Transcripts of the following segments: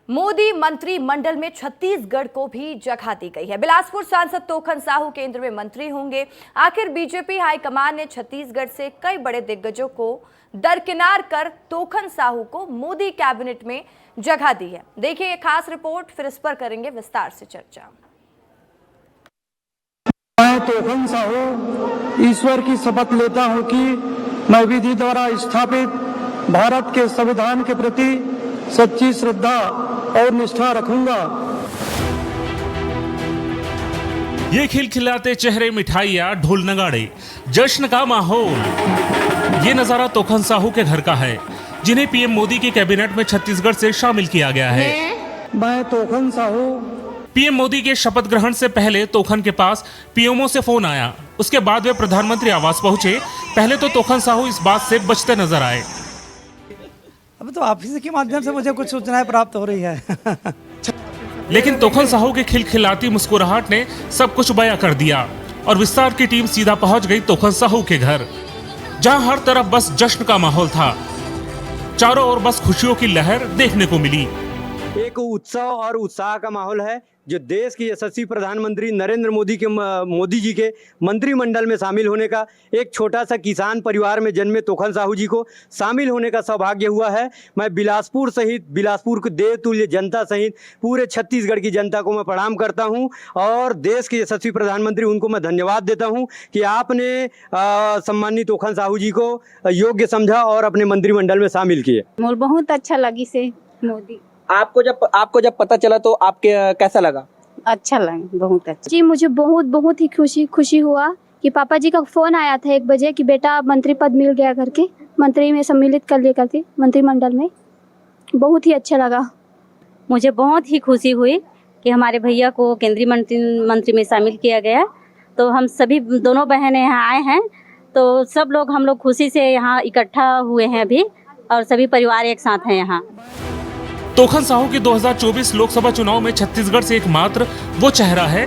मोदी मंत्रिमंडल में छत्तीसगढ़ को भी जगह दी गई है। बिलासपुर सांसद तोखन साहू केंद्र में मंत्री होंगे। आखिर बीजेपी हाईकमान ने छत्तीसगढ़ से कई बड़े दिग्गजों को दरकिनार कर तोखन साहू को मोदी कैबिनेट में जगह दी है। देखिए एक खास रिपोर्ट, फिर इस पर करेंगे विस्तार से चर्चा। मैं तोखन साहू ईश्वर की शपथ लेता हूं कि मैं विधि द्वारा स्थापित भारत के संविधान के प्रति सच्ची श्रद्धा और निष्ठा रखूंगा। ये खिलखिलाते चेहरे, मिठाइयाँ, ढोल नगाड़े, जश्न का माहौल। ये नजारा तोखन साहू के घर का है, जिन्हें पीएम मोदी की कैबिनेट में छत्तीसगढ़ से शामिल किया गया है। मैं तोखन साहू। पीएम मोदी के शपथ ग्रहण से पहले तोखन के पास पीएमओ से फोन आया। उसके बाद वे प्रधानमंत्री आवास पहुंचे। पहले तो तोखन साहू इस बात से बचते नजर आए। अब तो ऑफिस के माध्यम से मुझे कुछ सूचनाएं प्राप्त हो रही है। लेकिन तोखन साहू की खिलखिलाती मुस्कुराहट ने सब कुछ बयां कर दिया और विस्तार की टीम सीधा पहुंच गई तोखन साहू के घर, जहां हर तरफ बस जश्न का माहौल था। चारों ओर बस खुशियों की लहर देखने को मिली। एक उत्सव और उत्साह का माहौल है जो देश के यशस्वी प्रधानमंत्री नरेंद्र मोदी जी के मंत्रिमंडल में शामिल होने का, एक छोटा सा किसान परिवार में जन्मे तोखन साहू जी को शामिल होने का सौभाग्य हुआ है। मैं बिलासपुर सहित बिलासपुर के देवतुल्य जनता सहित पूरे छत्तीसगढ़ की जनता को मैं प्रणाम करता हूं और देश के यशस्वी प्रधानमंत्री उनको मैं धन्यवाद देता हूं कि आपने सम्मानित तोखन साहू जी को योग्य समझा और अपने मंत्रिमंडल में शामिल किए। बहुत अच्छा लगी से मोदी। आपको जब पता चला तो आपके कैसा लगा? अच्छा लगा, बहुत अच्छा जी। मुझे बहुत ही खुशी हुआ कि पापा जी का फोन आया था 1 बजे कि बेटा मंत्री पद मिल गया करके, मंत्री में सम्मिलित कर लिया करके मंत्रिमंडल में। बहुत ही अच्छा लगा। मुझे बहुत ही खुशी हुई कि हमारे भैया को केंद्रीय मंत्री में शामिल किया गया। तो हम सभी दोनों बहनें यहाँ आए हैं, तो सब लोग हम लोग खुशी से यहाँ इकट्ठा हुए हैं अभी, और सभी परिवार एक साथ हैं यहाँ। तोखन साहू के 2024 लोकसभा चुनाव में छत्तीसगढ़ से एकमात्र वो चेहरा है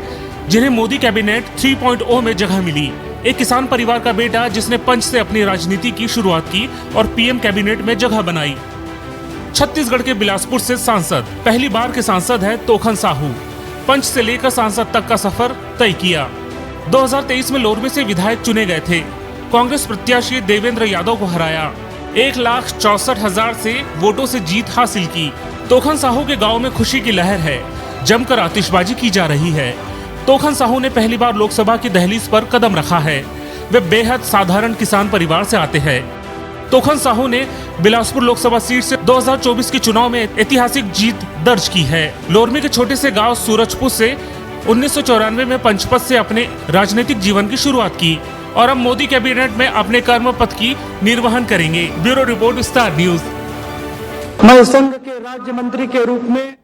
जिन्हें मोदी कैबिनेट 3.0 में जगह मिली। एक किसान परिवार का बेटा जिसने पंच से अपनी राजनीति की शुरुआत की और पीएम कैबिनेट में जगह बनाई। छत्तीसगढ़ के बिलासपुर से सांसद, पहली बार के सांसद है तोखन साहू। पंच से लेकर सांसद तक का सफर तय किया। 2023 में लोरमी से विधायक चुने गए थे। कांग्रेस प्रत्याशी देवेंद्र यादव को हराया। 1,64,000 से वोटों से जीत हासिल की। तोखन साहू के गांव में खुशी की लहर है। जमकर आतिशबाजी की जा रही है। तोखन साहू ने पहली बार लोकसभा की दहलीज पर कदम रखा है। वे बेहद साधारण किसान परिवार से आते हैं। तोखन साहू ने बिलासपुर लोकसभा सीट से 2024 के चुनाव में ऐतिहासिक जीत दर्ज की है। लोरमी के छोटे से गांव सूरजपुर से 1994 में पंचपद से अपने राजनीतिक जीवन की शुरुआत की और अब मोदी कैबिनेट में अपने कर्म पथ की निर्वहन करेंगे। Bureau report, star news. मैं संघ के राज्य मंत्री के रूप में।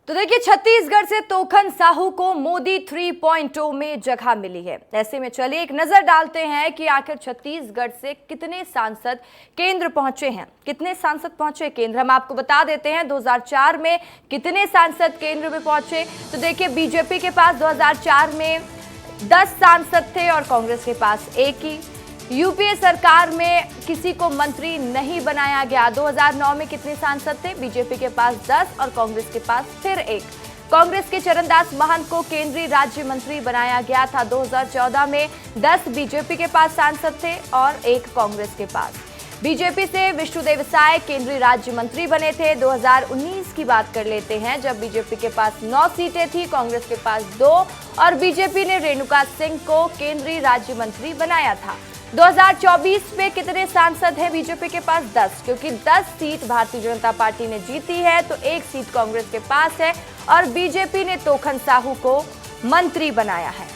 तो देखिए, छत्तीसगढ़ से तोखन साहू को मोदी 3.0 में जगह मिली है। ऐसे में चलिए एक नजर डालते हैं कि आखिर छत्तीसगढ़ से कितने सांसद केंद्र पहुंचे हैं। कितने सांसद पहुंचे केंद्र, हम आपको बता देते हैं। 2004 में कितने सांसद केंद्र में पहुंचे, तो देखिए बीजेपी के पास 2004 में 10 सांसद थे और कांग्रेस के पास 1 ही। यूपीए सरकार में किसी को मंत्री नहीं बनाया गया। 2009 में कितने सांसद थे, बीजेपी के पास 10 और कांग्रेस के पास फिर 1। कांग्रेस के चरणदास महंत को केंद्रीय राज्य मंत्री बनाया गया था। 2014 में 10 बीजेपी के पास सांसद थे और 1 कांग्रेस के पास। बीजेपी से विष्णुदेव साय केंद्रीय राज्य मंत्री बने थे। 2019 की बात कर लेते हैं, जब बीजेपी के पास 9 सीटें थी, कांग्रेस के पास 2 और बीजेपी ने रेणुका सिंह को केंद्रीय राज्य मंत्री बनाया था। 2024 में कितने सांसद हैं, बीजेपी के पास 10, क्योंकि 10 सीट भारतीय जनता पार्टी ने जीती है, तो 1 सीट कांग्रेस के पास है और बीजेपी ने तोखन साहू को मंत्री बनाया है।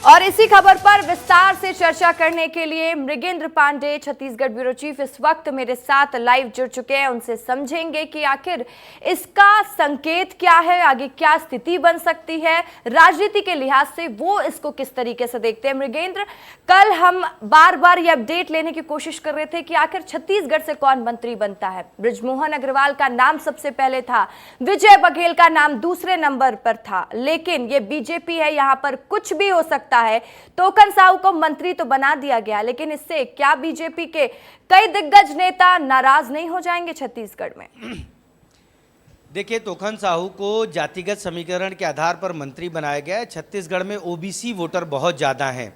और इसी खबर पर विस्तार से चर्चा करने के लिए मृगेंद्र पांडे, छत्तीसगढ़ ब्यूरो चीफ, इस वक्त मेरे साथ लाइव जुड़ चुके हैं। उनसे समझेंगे कि आखिर इसका संकेत क्या है, आगे क्या स्थिति बन सकती है, राजनीति के लिहाज से वो इसको किस तरीके से देखते हैं। मृगेंद्र, कल हम बार बार ये अपडेट लेने की कोशिश कर रहे थे कि आखिर छत्तीसगढ़ से कौन मंत्री बनता है। बृजमोहन अग्रवाल का नाम सबसे पहले था, विजय बघेल का नाम दूसरे नंबर पर था, लेकिन ये बीजेपी है, यहाँ पर कुछ भी हो सकता सकता है। तोखन साहू को मंत्री तो बना दिया गया, लेकिन इससे क्या बीजेपी के कई दिग्गज नेता नाराज नहीं हो जाएंगे छत्तीसगढ़ में? देखिए, तोखन साहू को जातिगत समीकरण के आधार पर मंत्री बनाया गया है। छत्तीसगढ़ में ओबीसी वोटर बहुत ज़्यादा हैं।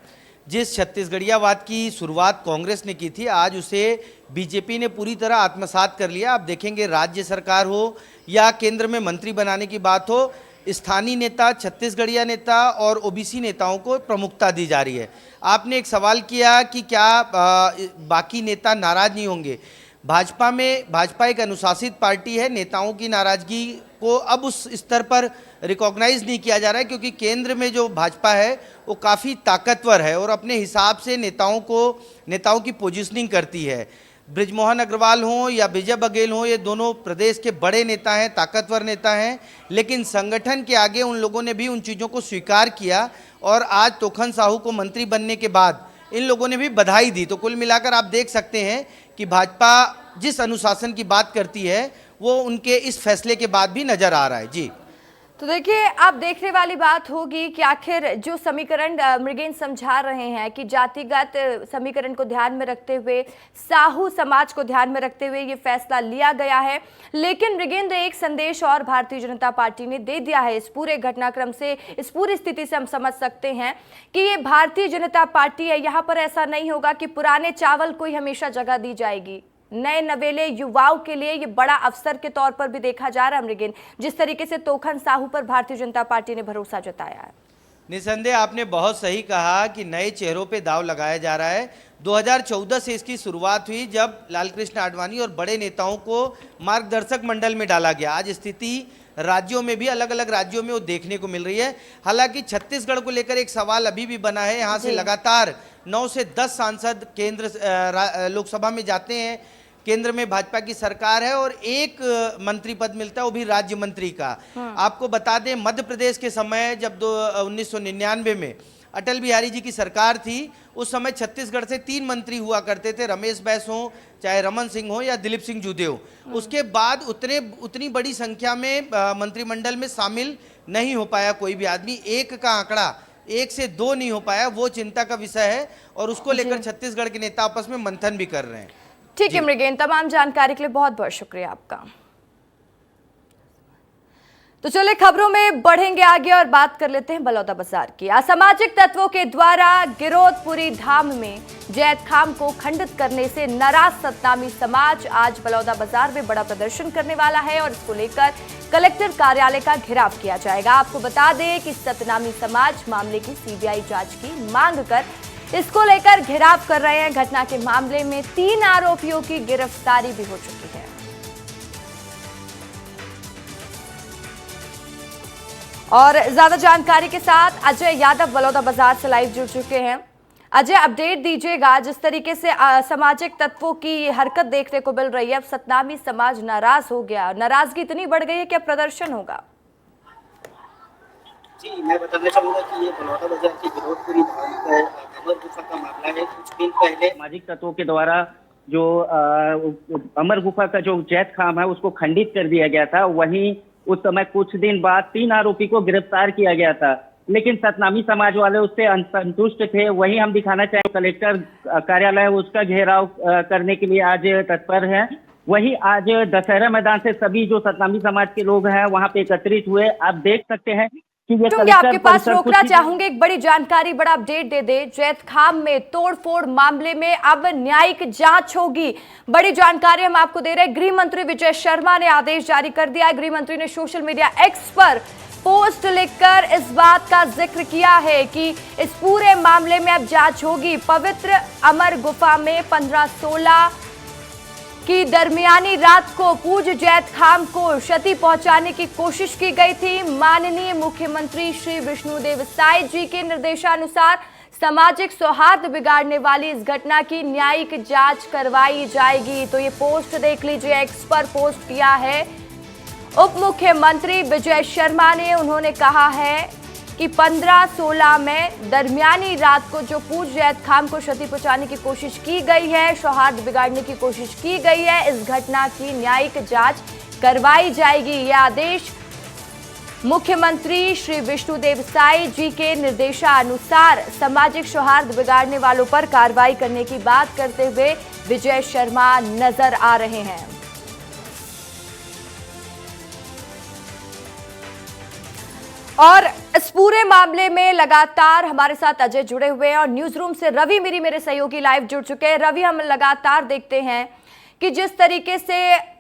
जिस छत्तीसगढ़ियावाद की शुरुआत कांग्रेस ने की थी, आज उसे बीजेपी ने पूरी तरह आत्मसात कर लिया। आप देखेंगे, राज्य सरकार हो या केंद्र में मंत्री बनाने की बात हो, स्थानीय नेता, छत्तीसगढ़िया नेता और ओबीसी नेताओं को प्रमुखता दी जा रही है। आपने एक सवाल किया कि क्या बाकी नेता नाराज नहीं होंगे। भाजपा एक अनुशासित पार्टी है। नेताओं की नाराजगी को अब उस स्तर पर रिकॉग्नाइज नहीं किया जा रहा है, क्योंकि केंद्र में जो भाजपा है वो काफ़ी ताकतवर है और अपने हिसाब से नेताओं की पोजीशनिंग करती है। बृजमोहन अग्रवाल हों या विजय बघेल हों, ये दोनों प्रदेश के बड़े नेता हैं, ताकतवर नेता हैं, लेकिन संगठन के आगे उन लोगों ने भी उन चीज़ों को स्वीकार किया और आज तोखन साहू को मंत्री बनने के बाद इन लोगों ने भी बधाई दी। तो कुल मिलाकर आप देख सकते हैं कि भाजपा जिस अनुशासन की बात करती है वो उनके इस फैसले के बाद भी नजर आ रहा है। जी, तो देखिए, अब देखने वाली बात होगी कि आखिर जो समीकरण मृगेन समझा रहे हैं कि जातिगत समीकरण को ध्यान में रखते हुए, साहू समाज को ध्यान में रखते हुए ये फैसला लिया गया है। लेकिन मृगेंद्र, एक संदेश और भारतीय जनता पार्टी ने दे दिया है। इस पूरे घटनाक्रम से, इस पूरी स्थिति से हम समझ सकते हैं कि ये भारतीय जनता पार्टी है। यहाँ पर ऐसा नहीं होगा कि पुराने चावल को ही हमेशा जगह दी जाएगी। नए नवेले युवाओं के लिए ये बड़ा अवसर के तौर पर भी देखा जा रहा है। मृगेन, जिस तरीके से तोखन साहू पर भारतीय जनता पार्टी ने भरोसा जताया है। निसंदेह आपने बहुत सही कहा कि नए चेहरों पे दाव लगाया जा रहा है। 2014 से इसकी शुरुआत हुई, जब लालकृष्ण आडवाणी और बड़े नेताओं को मार्गदर्शक मंडल में डाला गया। आज स्थिति राज्यों में भी, अलग अलग राज्यों में वो देखने को मिल रही है। हालांकि छत्तीसगढ़ को लेकर एक सवाल अभी भी बना है। यहाँ से लगातार 9 से 10 सांसद केंद्र लोकसभा में जाते हैं। केंद्र में भाजपा की सरकार है और एक मंत्री पद मिलता है, वो भी राज्य मंत्री का। आपको बता दें, मध्य प्रदेश के समय जब 1999 में अटल बिहारी जी की सरकार थी, उस समय छत्तीसगढ़ से 3 मंत्री हुआ करते थे, रमेश बैस हो, चाहे रमन सिंह हो या दिलीप सिंह जूदे हो। उसके बाद उतनी बड़ी संख्या में मंत्रिमंडल में शामिल नहीं हो पाया कोई भी आदमी। एक का आंकड़ा 1 से 2 नहीं हो पाया, वो चिंता का विषय है और उसको लेकर छत्तीसगढ़ के नेता आपस में मंथन भी कर रहे हैं। ठीक है मृगेन, तमाम जानकारी के लिए बहुत बहुत शुक्रिया आपका। तो चलिए खबरों में बढ़ेंगे आगे और बात कर लेते हैं बलौदाबाजार की। असामाजिक तत्वों के द्वारा गिरोधपुरी धाम में जैत खाम को खंडित करने से नाराज सतनामी समाज आज बलौदाबाजार में बड़ा प्रदर्शन करने वाला है और इसको लेकर कलेक्टर कार्यालय का घेराव किया जाएगा। आपको बता दें कि सतनामी समाज मामले की सीबीआई जांच की मांग कर इसको लेकर घेराव कर रहे हैं। घटना के मामले में 3 आरोपियों की गिरफ्तारी भी हो चुकी है। और ज्यादा जानकारी के साथ अजय यादव बलौदाबाजार से लाइव जुड़ चुके हैं। अजय, अपडेट दीजिएगा। जिस तरीके से सामाजिक तत्वों की हरकत देखने को मिल रही है, अब सतनामी समाज नाराज हो गया, नाराजगी इतनी बढ़ गई है कि अब प्रदर्शन होगा। जी, मैं बताना चाहूंगा कि ये बलौदाबाजार की गिरोधपुरी धाम पर अमर गुफा का मामला है। कुछ दिन पहले सामाजिक तत्वों के द्वारा जो अमर गुफा का जो जैत खाम है उसको खंडित कर दिया गया था। वहीं उस समय कुछ दिन बाद 3 आरोपी को गिरफ्तार किया गया था, लेकिन सतनामी समाज वाले उससे असंतुष्ट थे। वहीं हम दिखाना चाहेंगे कलेक्टर कार्यालय उसका घेराव करने के लिए आज तत्पर है। वहीं आज दशहरा मैदान से सभी जो सतनामी समाज के लोग हैं वहां पे एकत्रित हुए। आप देख सकते हैं कि ये आपके पास रोकना चाहूंगी, एक बड़ी जानकारी, बड़ा अपडेट दे दे। जैत खाम में तोड़फोड़ मामले में अब न्यायिक जांच होगी। बड़ी जानकारी हम आपको दे रहे हैं। गृह मंत्री विजय शर्मा ने आदेश जारी कर दिया है। गृह मंत्री ने सोशल मीडिया एक्स पर पोस्ट लिखकर इस बात का जिक्र किया है कि इस पूरे मामले में अब जांच होगी। पवित्र अमर गुफा में 15-16 की दरमियानी रात को पूज्य जैत खाम को क्षति पहुंचाने की कोशिश की गई थी। माननीय मुख्यमंत्री श्री विष्णुदेव साय जी के निर्देशानुसार सामाजिक सौहार्द बिगाड़ने वाली इस घटना की न्यायिक जांच करवाई जाएगी। तो ये पोस्ट देख लीजिए, एक्स पर पोस्ट किया है उप मुख्यमंत्री विजय शर्मा ने। उन्होंने कहा है कि 15-16 में दरमियानी रात को जो पूज्य जैत खाम को क्षति पहुंचाने की कोशिश की गई है, सौहार्द बिगाड़ने की कोशिश की गई है, इस घटना की न्यायिक जांच करवाई जाएगी। यह आदेश मुख्यमंत्री श्री विष्णुदेव साई जी के निर्देशानुसार सामाजिक सौहार्द बिगाड़ने वालों पर कार्रवाई करने की बात करते हुए विजय शर्मा नजर आ रहे हैं। और इस पूरे मामले में लगातार हमारे साथ अजय जुड़े हुए हैं और न्यूज रूम से रवि मेरे सहयोगी लाइव जुड़ चुके हैं। रवि, हम लगातार देखते हैं कि जिस तरीके से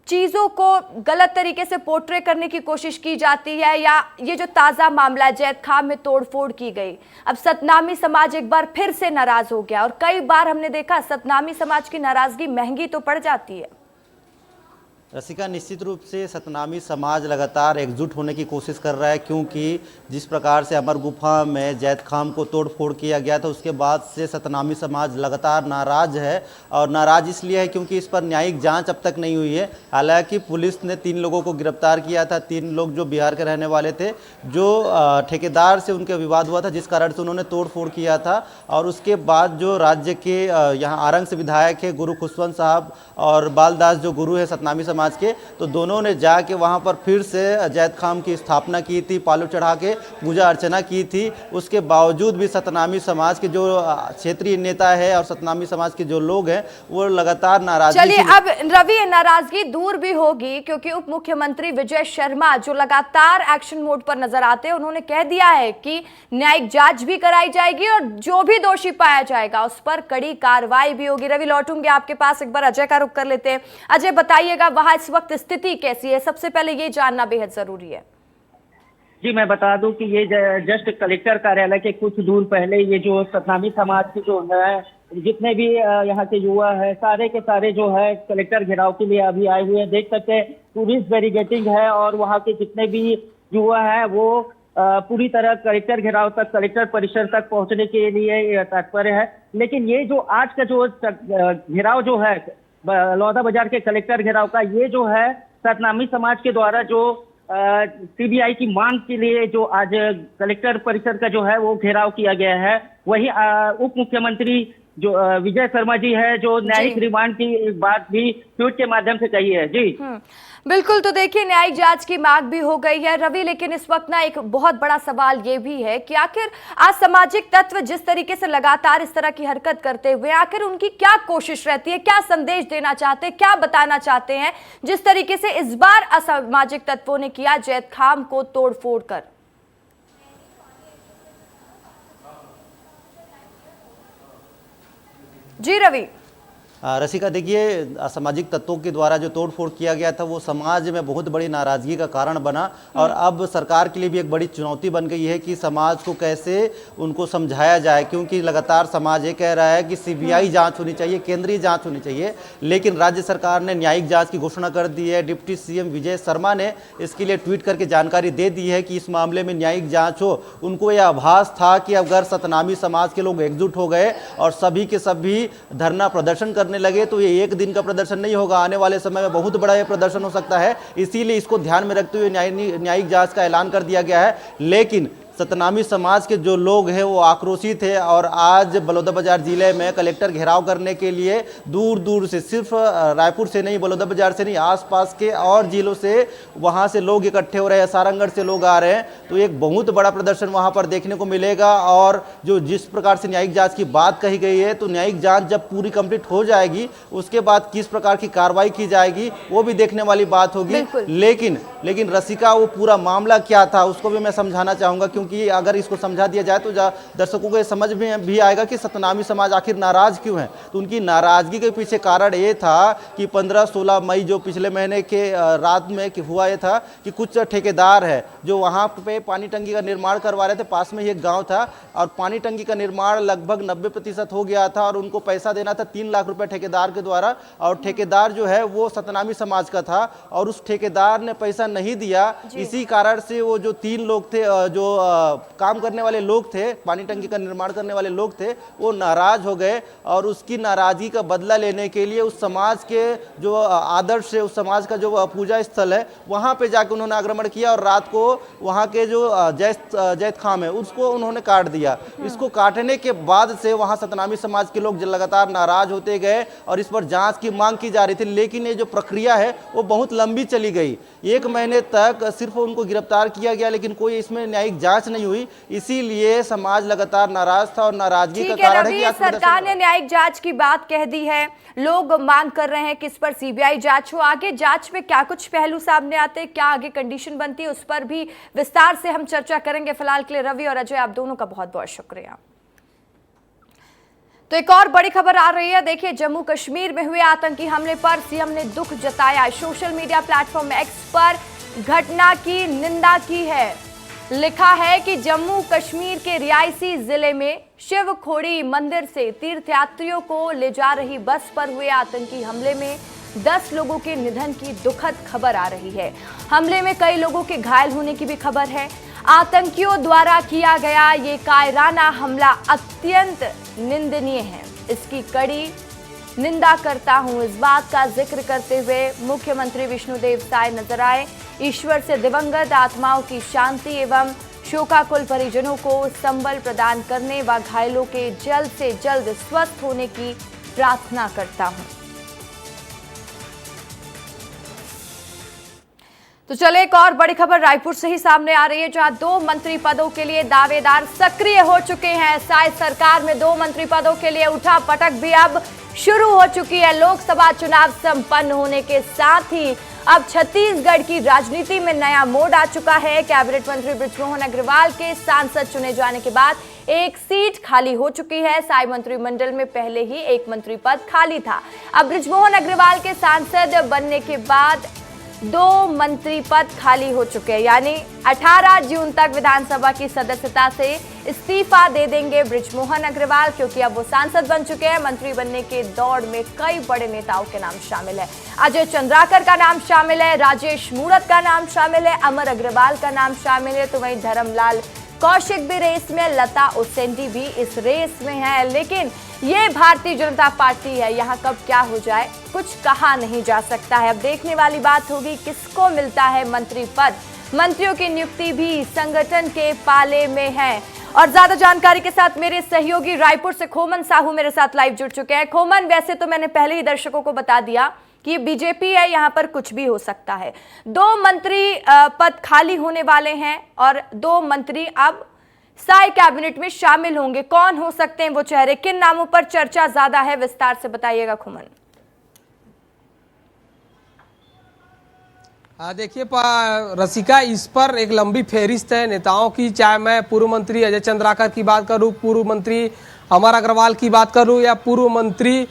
चीजों को गलत तरीके से पोर्ट्रे करने की कोशिश की जाती है, या ये जो ताजा मामला है जैत खाम में तोड़फोड़ की गई, अब सतनामी समाज एक बार फिर से नाराज हो गया और कई बार हमने देखा सतनामी समाज की नाराजगी महंगी तो पड़ जाती है। रसिका, निश्चित रूप से सतनामी समाज लगातार एकजुट होने की कोशिश कर रहा है, क्योंकि जिस प्रकार से अमर गुफा में जैत खाम को तोड़फोड़ किया गया था उसके बाद से सतनामी समाज लगातार नाराज है। और नाराज इसलिए है क्योंकि इस पर न्यायिक जांच अब तक नहीं हुई है। हालांकि पुलिस ने 3 लोगों को गिरफ्तार किया था, 3 लोग जो बिहार के रहने वाले थे, जो ठेकेदार से उनके विवाद हुआ था जिस कारण से उन्होंने तोड़फोड़ किया था। और उसके बाद जो राज्य के यहाँ आरंग से विधायक है गुरु खुशवंत साहब और बालदास जो गुरु है सतनामी समाज के, तो दोनों ने जाके वहां पर फिर से जैत खाम की स्थापना की थी, पालू चढ़ा के पूजा अर्चना की थी। उसके बावजूद भी सतनामी समाज के जो क्षेत्रीय नेता है और सतनामी समाज के जो लोग हैं वो लगातार नाराज। चलिए, अब रवि, नाराजगी दूर भी होगी क्योंकि उप मुख्यमंत्री विजय शर्मा जो लगातार एक्शन मोड पर नजर आते हैं, उन्होंने कह दिया है कि न्यायिक जांच भी कराई जाएगी और जो भी दोषी पाया जाएगा उस पर कड़ी कार्रवाई भी होगी। रवि, लौटूंगे आपके पास, एक बार अजय का रुख कर लेते हैं। अजय, बताइएगा वहां इस वक्त स्थिति कैसी है? सबसे पहले ये जानना बेहद जरूरी है। जी, मैं बता दूं कि ये जस्ट कलेक्टर कार्यालय के कुछ दूर पहले ये जो सतनामी समाज के जो है जितने भी यहाँ के युवा है सारे के सारे जो है कलेक्टर घेराव के लिए अभी आए हुए हैं। देख सकते हैं पुलिस बैरिकेडिंग है और वहाँ के जितने भी युवा है वो पूरी तरह कलेक्टर घेराव तक, कलेक्टर परिसर तक पहुँचने के लिए तत्पर है। लेकिन ये जो आज का जो घेराव जो है बलौदा बाजार के कलेक्टर घेराव का, ये जो है सतनामी समाज के द्वारा जो सीबीआई की मांग के लिए जो आज कलेक्टर परिसर का जो है वो घेराव किया गया है। वही उप मुख्यमंत्री जो विजय शर्मा जी है जो न्यायिक रिमांड की बात भी ट्वीट के माध्यम से कही है। जी बिल्कुल, तो देखिए न्यायिक जांच की मांग भी हो गई है रवि, लेकिन इस वक्त ना एक बहुत बड़ा सवाल ये भी है कि आखिर असामाजिक तत्व जिस तरीके से लगातार इस तरह की हरकत करते हुए आखिर उनकी क्या कोशिश रहती है, क्या संदेश देना चाहते हैं, क्या बताना चाहते हैं जिस तरीके से इस बार असामाजिक तत्वों ने किया जैत खाम को तोड़फोड़ कर। जी रवि। रसिका, देखिए असामाजिक तत्वों के द्वारा जो तोड़फोड़ किया गया था वो समाज में बहुत बड़ी नाराजगी का कारण बना और अब सरकार के लिए भी एक बड़ी चुनौती बन गई है कि समाज को कैसे उनको समझाया जाए, क्योंकि लगातार समाज ये कह रहा है कि सीबीआई जांच होनी चाहिए, केंद्रीय जांच होनी चाहिए, लेकिन राज्य सरकार ने न्यायिक जांच की घोषणा कर दी है। डिप्टी सीएम विजय शर्मा ने इसके लिए ट्वीट करके जानकारी दे दी है कि इस मामले में न्यायिक जाँच हो। उनको यह आभास था कि अगर सतनामी समाज के लोग एकजुट हो गए और सभी के सभी धरना प्रदर्शन करने लगे तो ये एक दिन का प्रदर्शन नहीं होगा, आने वाले समय में बहुत बड़ा ये प्रदर्शन हो सकता है। इसीलिए इसको ध्यान में रखते हुए न्यायिक जांच का ऐलान कर दिया गया है। लेकिन सतनामी समाज के जो लोग हैं वो आक्रोशित है और आज बलौदाबाजार जिले में कलेक्टर घेराव करने के लिए दूर दूर से, सिर्फ रायपुर से नहीं, बलौदाबाजार से नहीं, आसपास के और जिलों से वहां से लोग इकट्ठे हो रहे हैं, सारंगढ़ से लोग आ रहे हैं। तो एक बहुत बड़ा प्रदर्शन वहां पर देखने को मिलेगा। और जो जिस प्रकार से न्यायिक जांच की बात कही गई है, तो न्यायिक जांच जब पूरी कंप्लीट हो जाएगी उसके बाद किस प्रकार की कार्रवाई की जाएगी वो भी देखने वाली बात होगी। लेकिन रसिका, वो पूरा मामला क्या था उसको भी मैं समझाना चाहूँगा, क्योंकि अगर इसको समझा दिया जाए तो दर्शकों को समझ में भी आएगा कि सतनामी समाज आखिर नाराज क्यों है। तो उनकी नाराजगी के पीछे कारण ये था कि 15-16 मई जो पिछले महीने के रात में हुआ ये था कि कुछ ठेकेदार है जो वहाँ पे पानी टंकी का निर्माण करवा रहे थे, पास में ही एक गाँव था और पानी टंकी का निर्माण लगभग 90% हो गया था और उनको पैसा देना था 3 लाख रुपए ठेकेदार के द्वारा। और ठेकेदार जो है वो सतनामी समाज का था और उस ठेकेदार ने पैसा नहीं दिया। इसी कारण से वो जो 3 लोग थे जो काम करने वाले लोग थे, पानी टंकी का निर्माण करने वाले लोग थे, वो नाराज हो गए और उसकी नाराजगी का बदला लेने के लिए उस समाज के जो आदर्श है, उस समाज का जो पूजा स्थल है, वहाँ पे जाकर उन्होंने आक्रमण किया और रात को वहाँ के जो जैत खाम है उसको उन्होंने काट दिया। इसको काटने के बाद से वहाँ सतनामी समाज के लोग लगातार नाराज होते गए और इस पर जांच की मांग की जा रही थी, लेकिन ये जो प्रक्रिया है वो बहुत लंबी चली गई। 1 महीने तक सिर्फ उनको गिरफ्तार किया गया, लेकिन कोई इसमें न्यायिक जांच नहीं हुई, इसीलिए समाज लगातार नाराज था और नाराजगी का कारण है कि सरकार ने न्यायिक जांच की बात कह दी है, लोग मांग कर रहे हैं कि इस पर सीबीआई जांच हो। आगे जांच में क्या कुछ पहलू सामने आते हैं, क्या आगे कंडीशन बनती है, उस पर भी विस्तार से हम चर्चा करेंगे। फिलहाल के लिए रवि और अजय, आप दोनों का बहुत बहुत शुक्रिया। तो एक और बड़ी खबर आ रही है। देखिए, जम्मू कश्मीर में हुए आतंकी हमले पर सीएम ने दुख जताया। सोशल मीडिया प्लेटफॉर्म एक्स पर घटना की निंदा की है। लिखा है कि जम्मू कश्मीर के रियासी जिले में शिव खोड़ी मंदिर से तीर्थयात्रियों को ले जा रही बस पर हुए आतंकी हमले में 10 लोगों के निधन की दुखद खबर आ रही है। हमले में कई लोगों के घायल होने की भी खबर है। आतंकियों द्वारा किया गया ये कायराना हमला अत्यंत निंदनीय है। इसकी कड़ी निंदा करता हूं। इस बात का जिक्र करते हुए मुख्यमंत्री विष्णुदेव साय नजर आए। ईश्वर से दिवंगत आत्माओं की शांति एवं शोकाकुल परिजनों को संबल प्रदान करने व घायलों के जल्द से जल्द स्वस्थ होने की प्रार्थना करता हूं। तो चले, एक और बड़ी खबर रायपुर से ही सामने आ रही है, जहां 2 मंत्री पदों के लिए दावेदार सक्रिय हो चुके हैं। साय सरकार में 2 मंत्री पदों के लिए उठा पटक भी अब शुरू हो चुकी है। लोकसभा चुनाव संपन्न होने के साथ ही अब छत्तीसगढ़ की राजनीति में नया मोड़ आ चुका है। कैबिनेट मंत्री बृजमोहन अग्रवाल के सांसद चुने जाने के बाद एक सीट खाली हो चुकी है। साय मंत्रिमंडल में पहले ही एक मंत्री पद खाली था। अब बृजमोहन अग्रवाल के सांसद बनने के बाद 2 मंत्री पद खाली हो चुके हैं, यानी 18 जून तक विधानसभा की सदस्यता से इस्तीफा दे देंगे बृजमोहन अग्रवाल, क्योंकि अब वो सांसद बन चुके हैं। मंत्री बनने के दौड़ में कई बड़े नेताओं के नाम शामिल है। अजय चंद्राकर का नाम शामिल है, राजेश मूणत का नाम शामिल है, अमर अग्रवाल का नाम शामिल है, तो वहीं धर्मलाल कौशिक भी रेस में, लता उसेंडी भी इस रेस में है। लेकिन ये भारतीय जनता पार्टी है, यहाँ कब क्या हो जाए कुछ कहा नहीं जा सकता है। अब देखने वाली बात होगी किसको मिलता है मंत्री पद। मंत्रियों की नियुक्ति भी संगठन के पाले में है। और ज्यादा जानकारी के साथ मेरे सहयोगी रायपुर से खोमन साहू मेरे साथ लाइव जुड़ चुके हैं। खोमन, वैसे तो मैंने पहले ही दर्शकों को बता दिया कि बीजेपी है, यहाँ पर कुछ भी हो सकता है। 2 मंत्री पद खाली होने वाले हैं और 2 मंत्री अब साय कैबिनेट में शामिल होंगे। कौन हो सकते हैं वो चेहरे, किन नामों पर चर्चा ज्यादा है, विस्तार से बताइएगा खोमन। देखिए रसिका, इस पर एक लंबी फेहरिस्त है नेताओं की, चाहे मैं पूर्व मंत्री अजय चंद्राकर की बात करूं, पूर्व मंत्री अमर अग्रवाल की बात करूं, या पूर्व मंत्री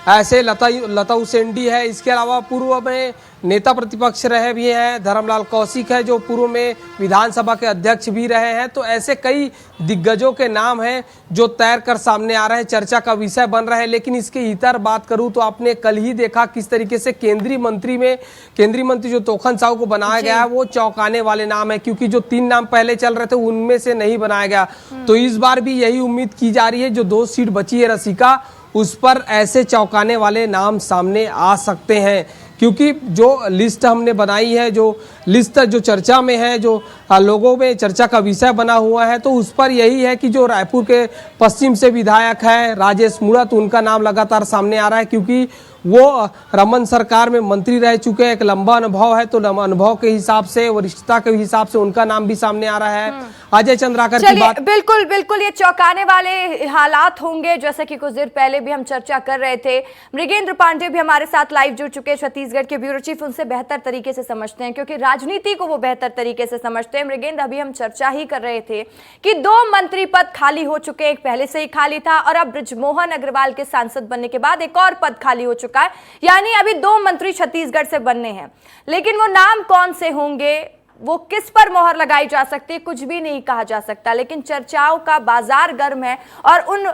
ऐसे लता उसेंडी है। इसके अलावा पूर्व में नेता प्रतिपक्ष रहे भी हैं, धर्मलाल कौशिक है जो पूर्व में विधानसभा के अध्यक्ष भी रहे हैं। तो ऐसे कई दिग्गजों के नाम हैं जो तैर कर सामने आ रहे हैं, चर्चा का विषय बन रहे हैं। लेकिन इसके इतर बात करूं तो आपने कल ही देखा किस तरीके से केंद्रीय मंत्री जो तोखन साहू को बनाया गया है वो चौंकाने वाले नाम है, क्योंकि जो 3 नाम पहले चल रहे थे उनमें से नहीं बनाया गया। तो इस बार भी यही उम्मीद की जा रही है, जो 2 सीट बची है रसिका, उस पर ऐसे चौंकाने वाले नाम सामने आ सकते हैं। क्योंकि जो लिस्ट हमने बनाई है, जो लिस्ट जो चर्चा में है, जो लोगों में चर्चा का विषय बना हुआ है, तो उस पर यही है कि जो रायपुर के पश्चिम से विधायक है राजेश मूणत, उनका नाम लगातार सामने आ रहा है, क्योंकि वो रमन सरकार में मंत्री रह चुके हैं, एक लंबा अनुभव है। तो अनुभव के हिसाब से, वरिष्ठता के हिसाब से उनका नाम भी सामने आ रहा है। अजय चंद्राकर की बात, बिल्कुल बिल्कुल ये चौंकाने वाले हालात होंगे, जैसे कि कुछ देर पहले भी हम चर्चा कर रहे थे। मृगेंद्र पांडे भी हमारे साथ लाइव जुड़ चुके हैं, छत्तीसगढ़ के ब्यूरो चीफ, उनसे बेहतर तरीके से समझते हैं, क्योंकि राजनीति को वो बेहतर तरीके से समझते हैं। मृगेंद्र, अभी हम चर्चा ही कर रहे थे कि 2 मंत्री पद खाली हो चुके हैं, एक पहले से ही खाली था और अब बृजमोहन अग्रवाल के सांसद बनने के बाद एक और पद खाली हो चुका है, यानी अभी 2 मंत्री छत्तीसगढ़ से बनने हैं। लेकिन वो नाम कौन से होंगे, वो किस पर मोहर लगाई जा सकती है, कुछ भी नहीं कहा जा सकता। लेकिन चर्चाओं का बाजार गर्म है और उन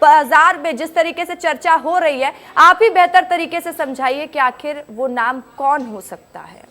बाजार में जिस तरीके से चर्चा हो रही है, आप ही बेहतर तरीके से समझाइए कि आखिर वो नाम कौन हो सकता है।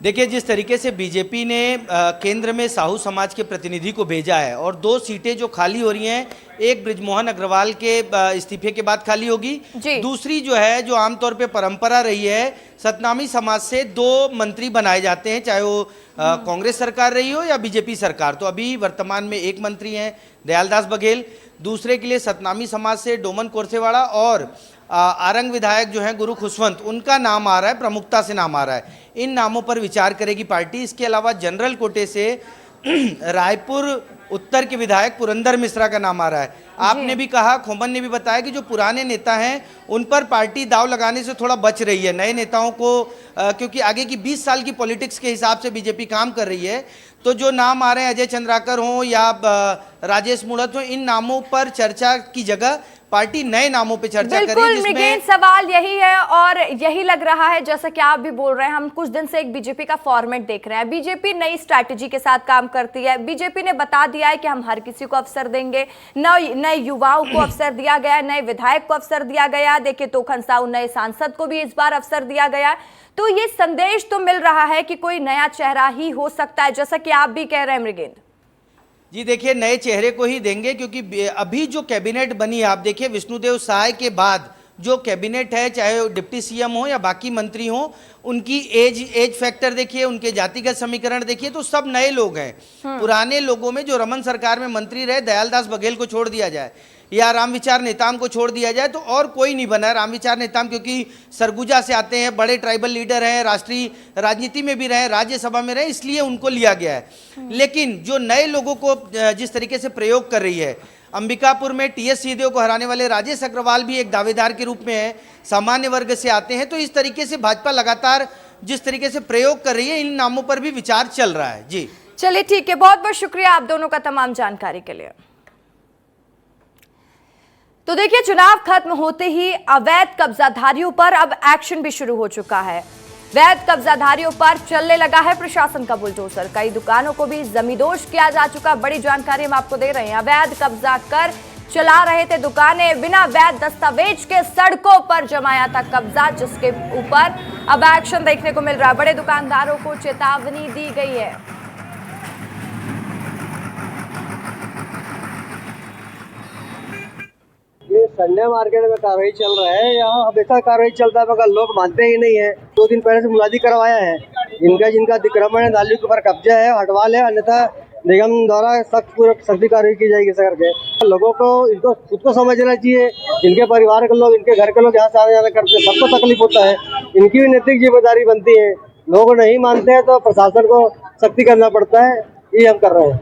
देखिए, जिस तरीके से बीजेपी ने केंद्र में साहू समाज के प्रतिनिधि को भेजा है और 2 सीटें जो खाली हो रही हैं, एक बृजमोहन अग्रवाल के इस्तीफे के बाद खाली होगी, दूसरी जो है जो आमतौर पे परंपरा रही है, सतनामी समाज से 2 मंत्री बनाए जाते हैं, चाहे वो कांग्रेस सरकार रही हो या बीजेपी सरकार। तो अभी वर्तमान में 1 मंत्री हैं दयालदास बघेल, दूसरे के लिए सतनामी समाज से डोमन कोरसेवाड़ा और आरंग विधायक जो हैं गुरु खुशवंत, उनका नाम आ रहा है, प्रमुखता से नाम आ रहा है। इन नामों पर विचार करेगी पार्टी। इसके अलावा जनरल कोटे से रायपुर उत्तर के विधायक पुरंदर मिश्रा का नाम आ रहा है। आपने भी कहा, खोमन ने भी बताया कि जो पुराने नेता हैं उन पर पार्टी दाव लगाने से थोड़ा बच रही है। नए नेताओं को क्योंकि आगे की 20 साल की पॉलिटिक्स के हिसाब से बीजेपी काम कर रही है, तो जो नाम आ रहे हैं अजय चंद्राकर हों या राजेश मूणत हो, इन नामों पर चर्चा की जगह पार्टी नए नामों पे चर्चा करेगी। बिल्कुल मृगेन, सवाल यही है और यही लग रहा है, जैसा कि आप भी बोल रहे हैं, हम कुछ दिन से एक बीजेपी का फॉर्मेट देख रहे हैं। बीजेपी नई स्ट्रैटेजी के साथ काम करती है। बीजेपी ने बता दिया है कि हम हर किसी को अवसर देंगे, नए युवाओं को अवसर दिया गया, नए विधायक को अवसर दिया गया। देखिए, तोखन साहू नए सांसद को भी इस बार अवसर दिया गया। तो ये संदेश तो मिल रहा है कि कोई नया चेहरा ही हो सकता है, जैसा कि आप भी कह रहे हैं मृगेंद्र। जी देखिए, नए चेहरे को ही देंगे, क्योंकि अभी जो कैबिनेट बनी है, आप देखिए विष्णुदेव साय के बाद जो कैबिनेट है, चाहे वो डिप्टी सीएम हो या बाकी मंत्री हो, उनकी एज फैक्टर देखिए, उनके जातिगत समीकरण देखिए, तो सब नए लोग हैं। पुराने लोगों में जो रमन सरकार में मंत्री रहे, दयालदास बघेल को छोड़ दिया जाए या रामविचार नेताम को छोड़ दिया जाए तो और कोई नहीं बना है। रामविचार नेताम क्योंकि सरगुजा से आते हैं, बड़े ट्राइबल लीडर हैं, राष्ट्रीय राजनीति में भी रहे, राज्यसभा में रहे, इसलिए उनको लिया गया है। लेकिन जो नए लोगों को जिस तरीके से प्रयोग कर रही है, अंबिकापुर में टीएस सिंहदेव को हराने वाले राजेश अग्रवाल भी एक दावेदार के रूप में है, सामान्य वर्ग से आते हैं। तो इस तरीके से भाजपा लगातार जिस तरीके से प्रयोग कर रही है, इन नामों पर भी विचार चल रहा है। जी चलिए, ठीक है, बहुत बहुत शुक्रिया आप दोनों का तमाम जानकारी के लिए। तो देखिए, चुनाव खत्म होते ही अवैध कब्जाधारियों पर अब एक्शन भी शुरू हो चुका है। वैध कब्जाधारियों पर चलने लगा है प्रशासन का बुलडोजर। कई दुकानों को भी जमींदोज किया जा चुका। बड़ी जानकारी हम आपको दे रहे हैं। अवैध कब्जा कर चला रहे थे दुकानें, बिना वैध दस्तावेज के सड़कों पर जमाया था कब्जा, जिसके ऊपर अब एक्शन देखने को मिल रहा है। बड़े दुकानदारों को चेतावनी दी गई है। ये संडे मार्केट में कार्रवाई चल रहा है, यहाँ हमेशा कार्रवाई चलता है मगर लोग मानते ही नहीं है। 2 दिन पहले से मुलाजी करवाया है। जिनका अतिक्रमण है, नाली के ऊपर कब्जा है, हटवा ले, अन्यथा निगम द्वारा सख्ती कार्रवाई की जाएगी। सर के लोगों को इनको खुद को समझना चाहिए। इनके परिवार के लोग, इनके घर के लोग यहाँ से आने जाना करते हैं, सबको तकलीफ होता है। इनकी भी नैतिक जिम्मेदारी बनती है। लोग नहीं मानते हैं तो प्रशासन को सख्ती करना पड़ता है। ये हम कर रहे हैं।